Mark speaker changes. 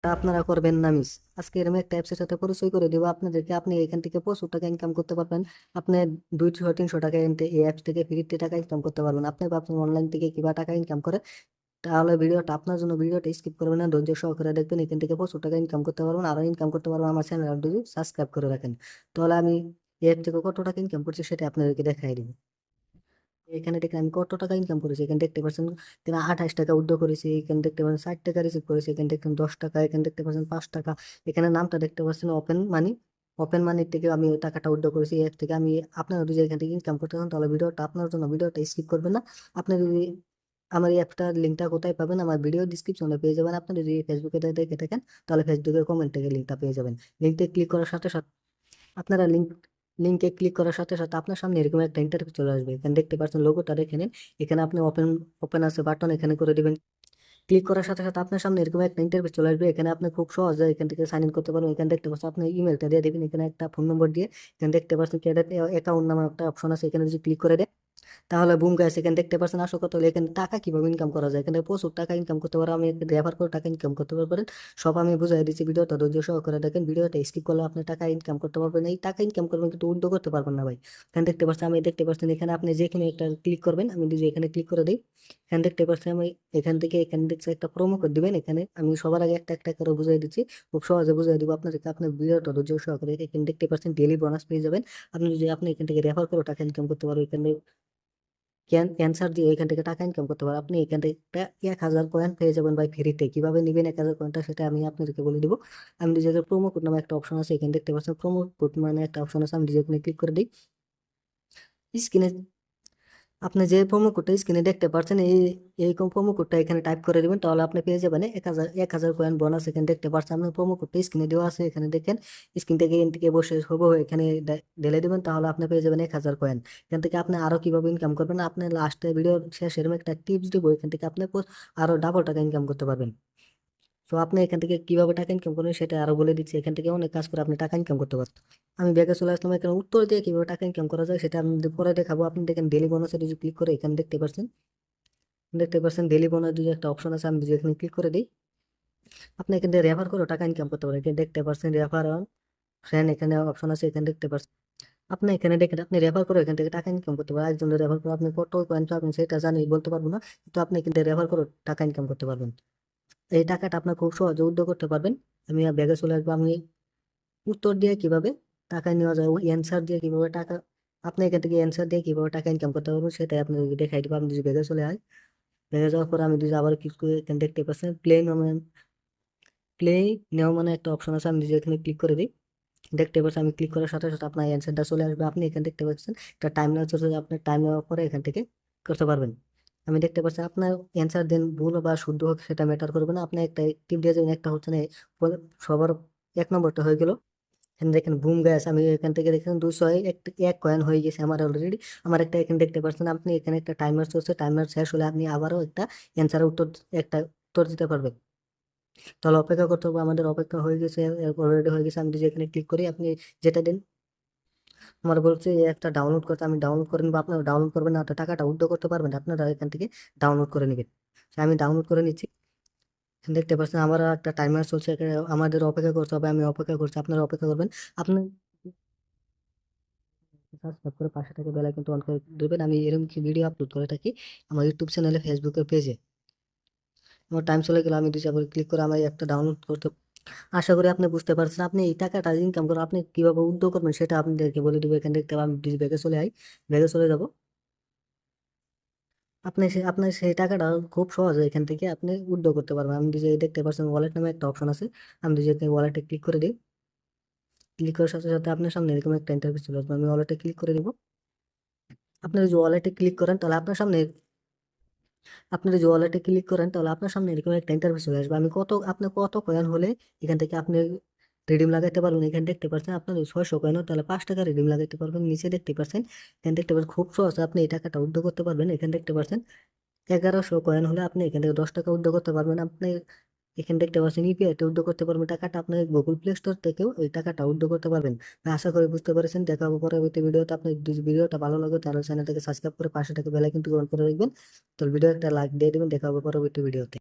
Speaker 1: তা আপনারা করবেন না মিস। আজকে এরকম একটা অ্যাপসের সাথে পরিচয় করে দেবো আপনাদেরকে। আপনি এখান থেকে প্রচুর টাকা ইনকাম করতে পারবেন। আপনি 200-300 টাকা এই অ্যাপস থেকে ফ্রিতে টাকা ইনকাম করতে পারবেন। আপনি ভাবছেন অনলাইন থেকে কিভাবে টাকা ইনকাম করে, তাহলে ভিডিওটা আপনার জন্য। ভিডিওটা স্কিপ করবেন না, ধৈর্য সহকারে দেখবেন। এখান থেকে প্রচুর টাকা ইনকাম করতে পারবেন, আরো ইনকাম করতে পারবেন। আমার চ্যানেল যদি সাবস্ক্রাইব করে রাখেন, তাহলে আমি এই অ্যাপ থেকে কত টাকা ইনকাম করছি সেটা আপনাদেরকে দেখাই দিব। এখানে দেখেন আমি কত টাকা ইনকাম করেছি, এখানে দেখতে পাচ্ছেন। এখানে 28 টাকা উইথড্র করেছি, এখানে দেখতে পাচ্ছেন 60 টাকা রিসিভ করেছি, এখানে দেখতে 10 টাকা, এখানে দেখতে পাচ্ছেন 5 টাকা। এখানে নামটা দেখতে পাচ্ছেন ওপেন মানি। ওপেন মানি থেকে আমি ওই টাকাটা উইথড্র করেছি এই অ্যাপ থেকে। আমি আপনারা যদি এখান থেকে ইনকাম করতে চান তাহলে ভিডিওটা আপনার জন্য, ভিডিওটা স্কিপ করবেন না। আপনি যদি আমার এই অ্যাপটার লিঙ্কটা কোথায় পাবেন, আমার ভিডিও ডিসক্রিপশনে পেয়ে যাবেন। আপনি যদি ফেসবুকে দেখে থাকেন তাহলে ফেসবুকের কমেন্ট থেকে লিঙ্কটা পেয়ে যাবেন। লিঙ্কে ক্লিক করার সাথে সাথে আপনারা লিঙ্কে ক্লিক করার সাথে সাথে আপনার সামনে এরকম একটা ইন্টারফেস চলে আসবে। এখানে দেখতে পাচ্ছেন লোগোটা দেখে নিন। এখানে আপনি ওপেন ওপেন আছে বাটন, এখানে করে দিবেন। ক্লিক করার সাথে সাথে আপনার সামনে এরকম একটা ইন্টারফেস চলে আসবে। এখানে আপনি খুব সহজে এখান থেকে সাইন ইন করতে পারবেন। এখানে দেখতে পাচ্ছেন আপনি ইমেলটা দিয়ে দিবেন, এখানে একটা ফোন নম্বর দিয়ে। এখানে দেখতে পাচ্ছেন ক্রেডিট অ্যাকাউন্ট নামে একটা অপশন আছে, এখানে যদি ক্লিক করে দেন তাহলে বুম গাইস এখানে দেখতে পাচ্ছেন আসল কথা হলো এখানে টাকা কিভাবে ইনকাম করা যায়। এখানে প্রচুর টাকা ইনকাম করতে পারে, আমি রেফার করে টাকা ইনকাম করতে পারবেন। সব আমি বুঝাই দিচ্ছি, ভিডিওটা ধৈর্য সহকারে দেখেন। ভিডিওটা স্কিপ করলে আপনি টাকা ইনকাম করতে পারবেন। এই টাকা ইনকাম করবেন কিন্তু উদ্যোগ করতে পারবেন না ভাই। এখানে দেখতে পাচ্ছেন, আমি দেখতে পাচ্ছেন এখানে আপনি যেখানে একটা ক্লিক করবেন, আমি যদি এখানে ক্লিক করে দিই, এখানে দেখতে পাচ্ছেন আমি এখান থেকে এখানে দেখছি একটা প্রোমো কোড দিবেন। এখানে আমি সবার আগে একটা একটা করে বুঝাই দিচ্ছি, খুব সহজে বুঝাই দিব আপনাদেরকে। আপনার ভিডিওটা ধৈর্য সহকারে এখানে দেখতে পাচ্ছেন ডেলি বোনাস পেয়ে যাবেন। আপনি যদি আপনি এখান থেকে রেফার করে টাকা ইনকাম করতে পারবেন। এখানে ক্যান্সার দিয়ে এখান থেকে টাকা ইনকাম করতে পারেন। আপনি এখান থেকে 1000 কয়েন পেয়ে যাবেন ভাই ফ্রিতে। কিভাবে নেবেন 1000 কয়েনটা সেটা আমি আপনাদেরকে বলে দিব। আমি নিজেকে প্রোমো কোড নামে একটা অপশন আছে, এখানে দেখতে পাচ্ছেন প্রোমো কোড মানে একটা অপশন আছে। আমি নিজেকে ক্লিক করে দিই। স্ক্রিনে আপনি যে প্রোমো কোডটা স্ক্রিনে দেখতে পাচ্ছেন, এই প্রোমো কোডটা এখানে টাইপ করে দিবেন, তাহলে আপনি পেয়ে যাবেন 1000 কয়েন বোনাস। এখানে দেখতে পাচ্ছেন আপনার প্রোমো কোডটা স্ক্রিনে দেওয়া আছে। এখানে দেখেন স্ক্রিন থেকে এখান থেকে বসে হবো এখানে ঢেলে দিবেন, তাহলে আপনি পেয়ে যাবেন 1000 কয়েন। এখান থেকে আপনি আরো কিভাবে ইনকাম করবেন, আপনি লাস্টে ভিডিও শেষে এরকম একটা টিপস দিব, এখান থেকে আপনি আরো ডাবল টাকা ইনকাম করতে পারবেন। তো আপনি এখান থেকে কিভাবে টাকা ইনকাম করবেন সেটা আরো বলে দিচ্ছি। এখান থেকে অনেক কাজ করে আপনি টাকা ইনকাম করতে পারবেন। আমি ব্যাগে চলে আসলাম, এখানে উত্তর দিয়ে কিভাবে টাকা ইনকাম করা যায় সেটা আমি পরে দেখাবো। আপনি দেখেন ডেলি বোনাসে যদি ক্লিক করে এখানে দেখতে পাচ্ছেন ডেলি বোনাস যদি একটা অপশন আছে, আমি যদি এখানে ক্লিক করে দিই, আপনি এখান থেকে রেফার করে টাকা ইনকাম করতে পারেন। এখানে দেখতে পাচ্ছেন রেফার ফ্রেন্ড, এখানে অপশন আছে, এখানে দেখতে পাচ্ছেন। আপনি এখানে দেখেন আপনি রেফার করে এখান থেকে টাকা ইনকাম করতে পারেন। একজন রেফার করে আপনি কত পয়েন্ট পাবেন সেটা জানি বলতে পারবো না, কিন্তু আপনি কিন্তু রেফার করে টাকা ইনকাম করতে পারবেন। এই টাকাটা আপনার খুব সহজে উদ্যোগ করতে পারবেন। আমি ব্যাগে চলে আসবো। আমি উত্তর দিয়ে কিভাবে টাকা নেওয়া যায়, অ্যান্সার দিয়ে কিভাবে টাকা, আপনি এখান থেকে অ্যান্সার দিয়ে কিভাবে টাকা ইনকাম করতে পারবেন সেটাই আপনাকে দেখাই দিব। আমি যদি ব্যাগে চলে আসি, ব্যাগে যাওয়ার পর আমি যদি আবার ক্লিক করে এখানে দেখতে পাচ্ছেন প্লে নেওয়া মানে একটা অপশন আছে, আমি যদি এখানে ক্লিক করে দিই, দেখতে পাচ্ছেন আমি ক্লিক করার সাথে সাথে আপনার অ্যান্সারটা চলে আসবে। আপনি এখানে দেখতে পাচ্ছেন একটা টাইম নেওয়া চলছে, আপনার টাইম নেওয়ার পরে এখান থেকে করতে পারবেন। আমি দেখতে পাচ্ছি আপনার অ্যান্সার দেন ভুল বা শুদ্ধ হোক সেটা ম্যাটার করবে না। আপনি একটা টিপ দিয়ে যাবেন, একটা হচ্ছে না সবার 1 নম্বরটা হয়ে গেল। এখানে দেখেন বুম গ্যাস, আমি এখান থেকে দেখেন 201 কয়েন হয়ে গেছে আমার অলরেডি। আমার একটা এখানে দেখতে পাচ্ছেন আপনি এখানে একটা টাইমার চলছে, টাইমার শেষ হলে আপনি আবারও একটা অ্যান্সারের একটা উত্তর দিতে পারবেন। তাহলে অপেক্ষা করতে হবে, আমাদের অপেক্ষা হয়ে গেছে, অলরেডি হয়ে গেছে। আমি যদি এখানে ক্লিক করি, আপনি যেটা দিন আমার বলছে এই একটা ডাউনলোড করতে, আমি ডাউনলোড করে নেবো। আপনারা ডাউনলোড করবেন না, তো টাকাটা উইথড্র করতে পারবেন না, আপনারা এখান থেকে ডাউনলোড করে নেবেন। আমি ডাউনলোড করে নিচ্ছি। এখানে দেখতে পাচ্ছেন আমার একটা টাইমার চলছে, এখানে আমাদের অপেক্ষা করতে হবে। আমি অপেক্ষা করছি, আপনারা অপেক্ষা করবেন। আপনি সাবস্ক্রাইব করে পাশে থেকে বেল আইকনটা অন করে দেবেন। আমি এরকম কি ভিডিও আপলোড করে থাকি আমার ইউটিউব চ্যানেলে, ফেসবুকের পেজে। আমার টাইম চলে গেল, আমি ডিসেবল ক্লিক করে আমি একটা ডাউনলোড করতে। আশা করি আপনি বুঝতে পারছেন। আপনি এই টাকাটা ইনকাম করে আপনি কিভাবে উদ্যোগ করবেন সেটা আপনাদেরকে বলে দেবো। এখানে দেখতে পাবেন, আমি ব্যাগে চলে আই, ব্যাগে চলে যাব। আপনার সেই টাকাটা খুব সহজে এখান থেকে আপনি উদ্যোগ করতে পারবেন। আমি যে দেখতে পাচ্ছেন ওয়ালেট নামে একটা অপশন আছে, আমি যদি ওয়ালেটে ক্লিক করে দিই, ক্লিক করার সাথে সাথে আপনার সামনে এরকম একটা ইন্টারফেস চলে আসবে। আমি ওয়ালেটে ক্লিক করে দিব। আপনি যদি ওয়ালেটে ক্লিক করেন তাহলে আপনার সামনে এরকম একটা ইন্টারফেস চলে আসবে। আপনি কত কয়েন হলে এখান থেকে আপনি রিডিম লাগাইতে পারবেন। এখানে দেখতে পাচ্ছেন আপনার 600 কয়েন তাহলে 5 টাকা রিডিম লাগাইতে পারবেন। নিচে দেখতে পাচ্ছেন, এখানে দেখতে পাচ্ছেন খুব সহজ আপনি এই টাকাটা উদ্যোগ করতে পারবেন। এখানে দেখতে পাচ্ছেন 1100 কয়েন হলে আপনি এখান থেকে 10 টাকা উদ্যোগ করতে পারবেন। আপনি এখানে দেখতে পাচ্ছেন ইউপিআইতে উদ্যোগ করতে পারবেন টাকাটা। আপনি গুগল প্লে স্টোর থেকেও এই টাকাটা উদ্যোগ করতে পারবেন। আশা করি বুঝতে পেরেছেন। দেখা হবে পরবর্তী ভিডিওতে। আপনার যদি ভিডিওটা ভালো লাগে তাহলে চ্যানেলটাকে সাবস্ক্রাইব করে পাশে থেকে বেল আইকনটি অন করে রাখবেন। তো ভিডিও একটা লাইক দিয়ে দিবেন। দেখা হবে পরবর্তী ভিডিওতে।